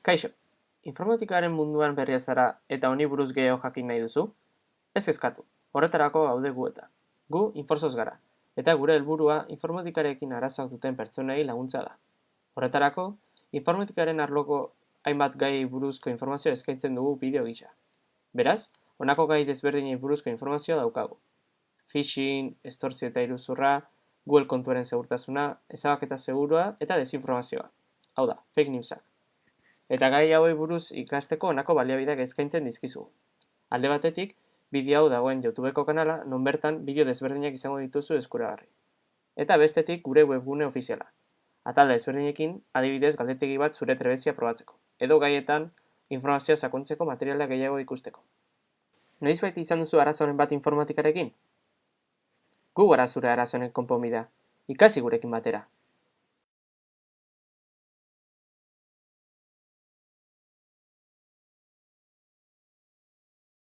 Kaixo, informatikaren munduan berria zara eta honi buruz gehiago jakin nahi duzu? Ez kezkatu, horretarako gaude gu eta. Gu Inforsos gara, eta gure helburua informatikarekin arazoak duten pertsonei laguntza da. Horretarako, informatikaren arloko hainbat gai buruzko informazioa eskaintzen dugu bideo gisa. Beraz, honako gai desberdinei buruzko informazioa daukagu. Phishing, estortzio eta iruzurra, Google kontuaren segurtasuna, ezabaketa segurua eta desinformazioa. Hau da, fake newsak. Eta gai hauei buruz ikasteko honako baliabideak eskaintzen dizkizu. Alde batetik, bideo hau dagoen YouTubeko kanala, non bertan bideo desberdinak izango dituzu eskuragarri. Eta bestetik gure webgune ofiziala. Atal desberdinekin, adibidez galdetegi bat zure trebezia probatzeko. Edo gaietan, informazioa sakontzeko materiala gehiago ikusteko. Noizbait izan duzu arazoren bat informatikarekin? Gu gara zure arazoen konponbidea. Ikasi gurekin batera.